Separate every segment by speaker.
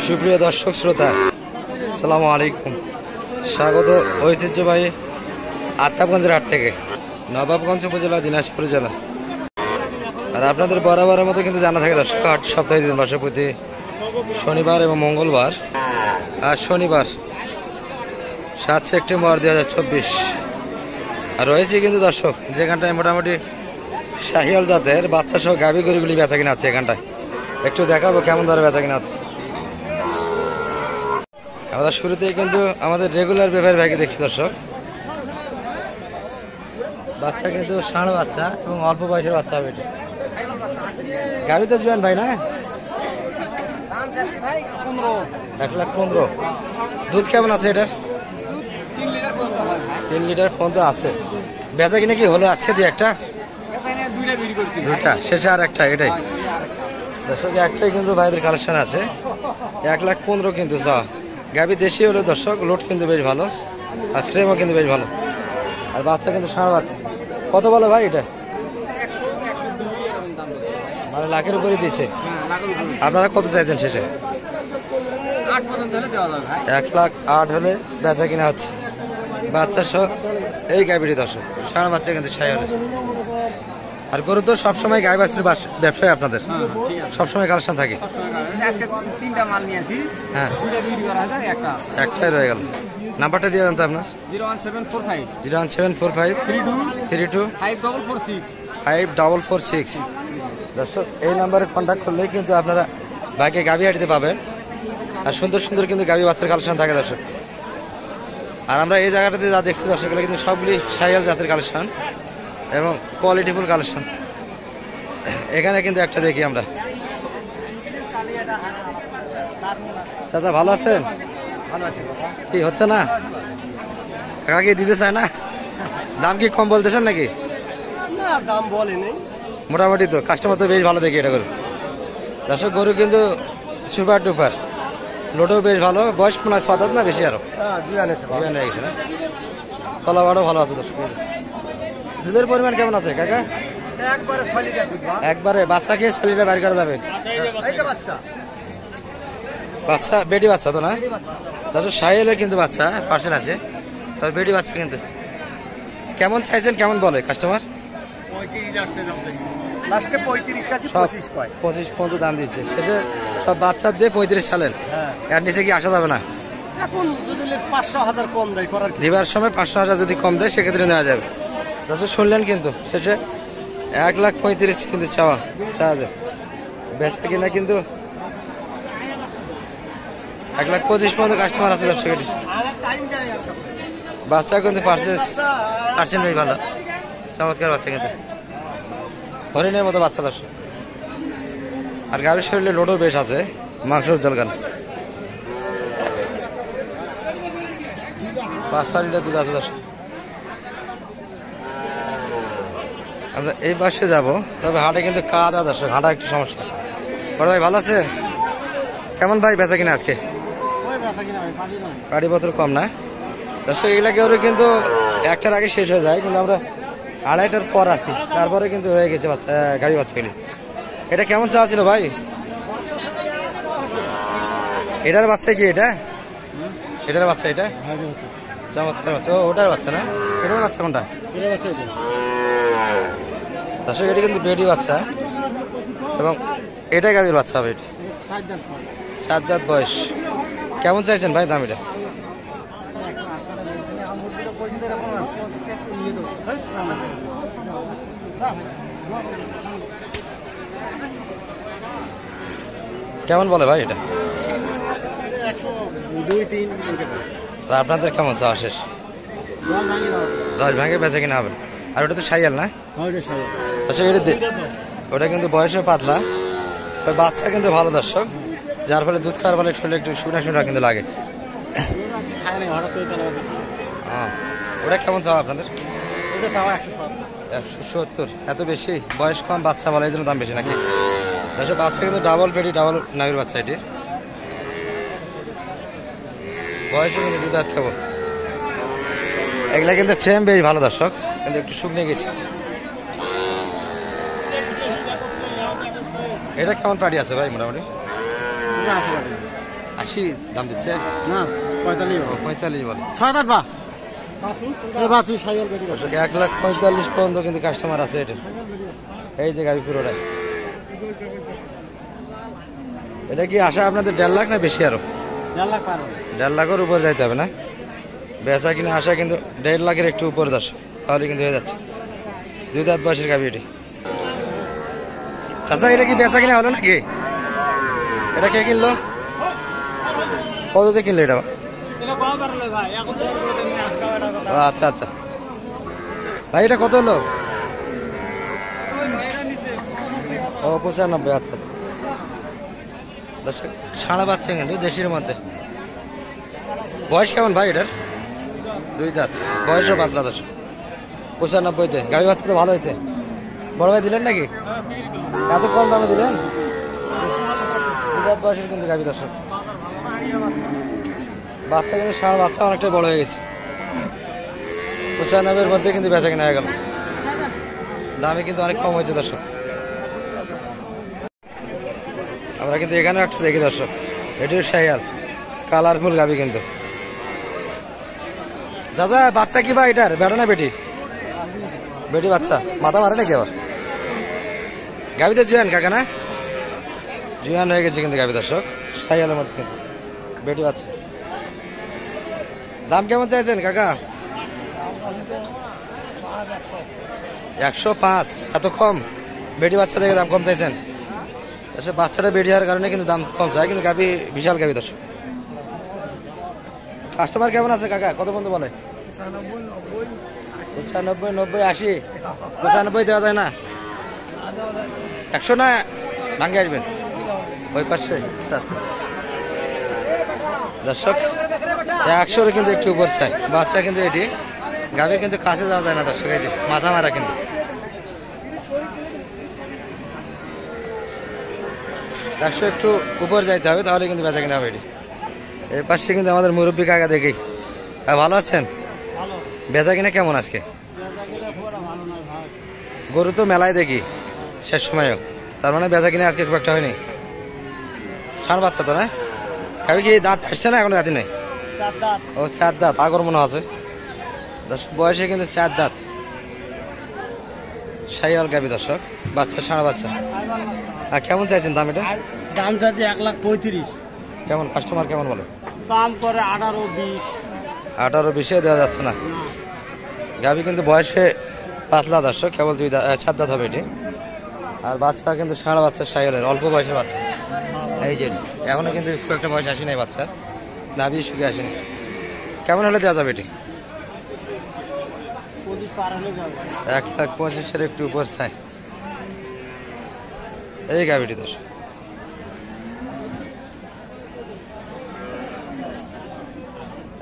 Speaker 1: সুপ্রিয় দর্শক শ্রোতা, আসসালামু আলাইকুম। স্বাগত ঐতিহ্যবাহী আত্মাবগঞ্জের হাট থেকে, নবাবগঞ্জ উপজেলা, দিনাজপুর জেলা। আর আপনাদের বরাবরের মতো কিন্তু জানা থাকে দর্শক, হাট সপ্তাহে দিন বসে প্রতি শনিবার এবং মঙ্গলবার। আর শনিবার 7 সেপ্টেম্বর 2024। আর রয়েছে কিন্তু দর্শক যেখানটায় মোটামুটি শাহিওয়াল জাতের বাচ্চা সহ গাভী গরুগুলি বেচা কিনা আছে। এখানটায় একটু দেখাবো কেমন দরে বেচা কিনা আছে। আমরা শুরুতেই কিন্তু আমাদের রেগুলার ব্যাপারী ভাইকে দেখছি দর্শক। বাচ্চা কিন্তু ষাঁড় বাচ্চা এবং অল্প বয়সের বাচ্চা হবে। এটা গাভী তো জুয়ান ভাই না? 1,15,000। দুধ কেমন আছে এটার? 3 লিটার পর্যন্ত আছে। বেচা কিনা কি হলো আজকে? একটা দুইটা শেষে আর একটা, এটাই দর্শক। একটাই কিন্তু ভাইদের কালেকশন আছে। 1,15,000 কিন্তু চা। গাভী দেশি হলো দর্শক, লোড কিন্তু বেশ ভালো আর ফ্রেমও কিন্তু বেশ ভালো। আর বাচ্চা কিন্তু ষাঁড় বাচ্চা। কত বলো ভাই এটা? মানে লাখের উপরে দিচ্ছে। আপনারা কত চাইছেন শেষে? 1,08,000 হলে বেচা কিনা হচ্ছে। বাচ্চা সহ এই গাভীটি দর্শক, ষাঁড় বাচ্চা কিন্তু শাহিওয়ালের। আর গরু তো সবসময় গায়ে বাছুর ব্যবসায় আপনাদের সবসময় কালেকশন থাকে। হ্যাঁ, একটাই রয়ে গেল। নাম্বারটা দিয়ে দেন তো আপনার। 01745325446। দর্শক এই নাম্বারে কন্ট্যাক্ট করলেই কিন্তু আপনারা ভাইকে গাভী হাঁটিতে পাবেন। আর সুন্দর সুন্দর কিন্তু গাভী বাচ্চার কালেকশন থাকে দর্শক। আর আমরা এই জায়গাটাতে যা দেখছি দর্শক, এগুলো কিন্তু সবগুলি শাহিওয়াল জাতের কালেকশন এবং কোয়ালিটিফুল কালেকশন। এখানে কিন্তু একটা দেখি আমরা। চাচা ভালো আছেন? কি হচ্ছে না? কাকা কি দিতে চায় না? দাম কি কম বলতেছেন নাকি?
Speaker 2: না, দাম বলেনি
Speaker 1: মোটামুটি তো কাস্টমার তো বেশ ভালো দেখি এটা গরু। দর্শক গরু কিন্তু সুপার টুপার, লোডও বেশ ভালো। বয়স মনে হয় 7 দাঁত না বেশি? আরো জুয়ান হয়ে গেছে না? তলাবারও ভালো আছে দর্শক। দুধের পরিমাণ কেমন আছে কাকা? একবারে বাচ্চা খেয়ে 6 লিটার বাইর করা যাবে। বাচ্চা বেটি বাচ্চা তো না? দর্শক শাহিওয়ালের কিন্তু বাচ্চা পার্সেন্ট আছে, তবে বেটি বাচ্চা কিন্তু। কেমন চাইছেন, কেমন বলে কাস্টমার? 25 পর্যন্ত দাম দিচ্ছে। সেটা সব বাচ্চার দিয়ে 35 সালেন। এর নিচে কি আসা যাবে না?
Speaker 2: এখন যদি 500,000 কম দেয় করার
Speaker 1: দিবার সময় 500,000 যদি কম দেয় সেক্ষেত্রে নেওয়া যাবে। দর্শক শুনলেন কিন্তু, শেষে 1,35,000 কিন্তু চাওয়া বেচা কিনা কিন্তু 1,25,000 পর্যন্ত কাস্টমার আছে দর্শক। এটি বাচ্চা কিন্তু পার্সেন্ট বেশ ভালো, চমৎকার বাচ্চা কিন্তু হরিণের মতো বাচ্চা দর্শক। আর গাভীর শরীরে লোডও বেশ আছে, মাংসর জলগান। 5-6 লিটার দুধ আছে দর্শক। আমরা এই পাশে যাবো, তবে হাটে কিন্তু কাদা দর্শক, হাঁটা একটু সমস্যা। বড় ভাই ভালো আছেন? কেমন ভাই বেচা কিনা আজকে? পাটি পত্র কম না দর্শক। এগুলা কেউ কিন্তু 1টার আগে শেষ হয়ে যায়, কিন্তু আমরা 2:30টার পর আছি, তারপরে কিন্তু রয়ে গেছে বাচ্চা গাড়ি বাচ্চাগুলি। এটা কেমন চাওয়া ছিল ভাই? এটার বাচ্চা কি? এটার বাচ্চা, এটা চমৎকার বাচ্চা। ওটার বাচ্চা না? এটার বাচ্চা কোনটা? দর্শক এটা কিন্তু বেটি বাচ্চা এবং এটা গাভীর বাচ্চা হবে। এটি 7 দাঁত বয়স। কেমন চাইছেন ভাই দাম এটা? কেমন বলে ভাই এটা?
Speaker 2: 2-3
Speaker 1: আপনাদের কেমন চাওয়া শেষ? 10 ভাঙে বেচা কিনা হবে। আর ওটা তো শাহিওয়াল না? আচ্ছা, ওটা কিন্তু বয়সে পাতলা, বাচ্চা কিন্তু ভালো দর্শক, যার ফলে দুধ খাওয়ার ফলে শরীরে একটু শুকনা কিন্তু লাগে। ওটা কেমন চাওয়া আপনাদের? 170। এত বেশি? বয়স কম, বাচ্চা ভালো, এই জন্য দাম বেশি নাকি? দর্শক বাচ্চা কিন্তু ডাবল পেটি, ডাবল নামের বাচ্চা। এটি বয়সে কিন্তু 2 দাঁত কেবল। এগুলা কিন্তু ফ্রেম বেশ ভালো দর্শক, কিন্তু একটু শুকনে গেছে। এটা কেমন পাটি আছে ভাই মোটামুটি? 80 দাম দিচ্ছে
Speaker 2: না 45
Speaker 1: 45 বলে
Speaker 2: 6 বা এই বাছু সাইকেল বেটি
Speaker 1: 1,45,000 পর্যন্ত কিন্তু কাস্টমার আছে এটা। এই যে গাবি পুরোটা, এটা কি আশা আপনাদের 1.5 লাখ না বেশি আরো?
Speaker 2: 1.5 লাখ পার
Speaker 1: 1.5 লাখের উপরে যাইতে হবে না? বেচা কিনা আশা কিন্তু 1.5 লাখের একটু উপরে দর্শক, তাহলে কিন্তু হয়ে যাচ্ছে। 2 দাঁত বয়সের গাবি এটি। চাচা এটা কি বেচা কিনা হলো নাকি? এটা কে কিনলো? কততে কিনলো এটা? ও আচ্ছা আচ্ছা ভাই, এটা কত হলো? ও 95। আচ্ছা আচ্ছা দর্শক, সাড়া বাচ্চা কিন্তু দেশের মধ্যে। বয়স কেমন ভাই এটার? 2 দাঁত, বয়সও পাতলা দর্শক। 95তে গাভী বাচ্চা তো ভালো হয়েছে। বড় ভাই দিলেন নাকি? এত কম দামে দিলেন? 2 দাঁত বয়সের কিন্তু গাভী দর্শক। বাচ্চা কিন্তু ষাঁড় বাচ্চা অনেকটা বড় হয়ে গেছে। 95-এর মধ্যে কিন্তু বেচা কিনা হয়ে গেল। দামে কিন্তু অনেক কম হয়েছে দর্শক। আমরা কিন্তু এখানেও একটা দেখি দর্শক, এটিও শাহিয়াল কালারফুল গাবি কিন্তু। দাদা বাচ্চা কি ভাই এটার, বেটা না বেটি? বেটি বাচ্চা, মাথা মারে নাকি আবার? গাবিতে জুয়ান কাকা না? জুয়ান হয়ে গেছে কিন্তু গাবি দর্শক, শাহিয়ালের মধ্যে কিন্তু বেটি বাচ্চা। দাম কেমন চাইছেন কাকা? 105। এত কম? বেটি বাচ্চা থেকে দাম কম চাইছেন? বাচ্চাটা বেটি হওয়ার কারণে কিন্তু দাম কম চায়, কিন্তু গাবি বিশাল গাবি দর্শক। কাস্টমার কেমন আছে কাকা, কত পর্যন্ত বলে? 95, 90, 80। 95 দেওয়া যায় না? 100 না ভাঙ্গে আসবেন ওই পাশে? আচ্ছা দর্শক, 100-এর কিন্তু একটু উপর চাই বাচ্চা কিন্তু এটি। গাভীর কিন্তু কাছে যাওয়া যায় না দর্শক, এই যে মাথা মারা কিন্তু। একশো একটু উপর যাইতে হবে, তাহলে কিন্তু বেচা কিনা হবে এটি। এর পাশে কিন্তু আমাদের মুরব্বী কাকা দেখি। ভালো আছেন? বেচা কিনা কেমন আজকে? গরু তো মেলায় দেখি শেষ সময়ও, তার মানে বেচা কিনা আজকে খুব একটা হয়নি। ষাঁড় বাচ্চা তো না? গাভী কি দাঁত আসছে না এখনো? দাঁতই নেই? ও 4 দাঁত, আগর মনে আছে। দর্শক বয়সে কিন্তু 4 দাঁত, শাহিওয়াল গাভী দর্শক, বাচ্চা ষাঁড় বাচ্চা। আর কেমন চাইছেন দাম এটা?
Speaker 2: দাম চাইছে 1,35,000।
Speaker 1: কেমন কাস্টমার কেমন বলে?
Speaker 2: দাম করে 18-20।
Speaker 1: 18-20 দেওয়া যাচ্ছে না। গাভী কিন্তু বয়সে পাতলা দর্শক, কেবল 4 দাঁত হবে এটি। আর বাচ্চা কিন্তু ষাঁড় বাচ্চা, শাহিওয়ালের অল্প বয়সের বাচ্চা। এই যে এখনো কিন্তু খুব একটা বয়স আসেনি বাচ্চার, নাভি শুকিয়ে আসেনি। কেমন হলে দেওয়া যাবে এটি?
Speaker 2: 25 পার হলে যাবে।
Speaker 1: 1,25,000-এর একটু উপর চাই এই গাভীটি দর্শক।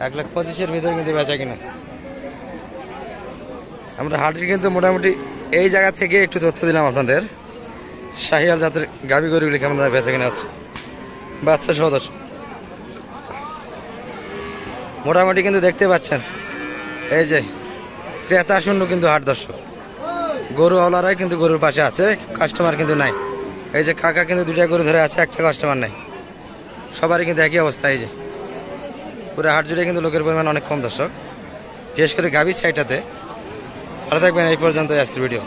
Speaker 1: এক 1,25,000-এর ভিতরে কিন্তু বেচা কিনা। আমরা হাটের কিন্তু মোটামুটি এই জায়গা থেকে একটু তথ্য দিলাম আপনাদের। শাহিওয়াল জাতের গাভী গরুগুলি কেমন দামে বেচা কিনা হচ্ছে, বাচ্চা সহ দর্শক। মোটামুটি কিন্তু দেখতে পাচ্ছেন এই যে ক্রেতা শূন্য কিন্তু হাট দর্শক। গরু ওলারাই কিন্তু গরুর পাশে আছে, কাস্টমার কিন্তু নাই। এই যে কাকা কিন্তু 2টা গরু ধরে আছে, একটা কাস্টমার নাই। সবারই কিন্তু একই অবস্থা। এই যে পুরো হাট জুড়ে কিন্তু লোকের পরিমাণ অনেক কম দর্শক, বিশেষ করে গাভীর সাইডটাতে। ভালো থাকবেন, এই পর্যন্ত আজকের ভিডিও।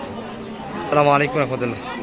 Speaker 1: আসসালামু আলাইকুম রহমতুল্লাহ।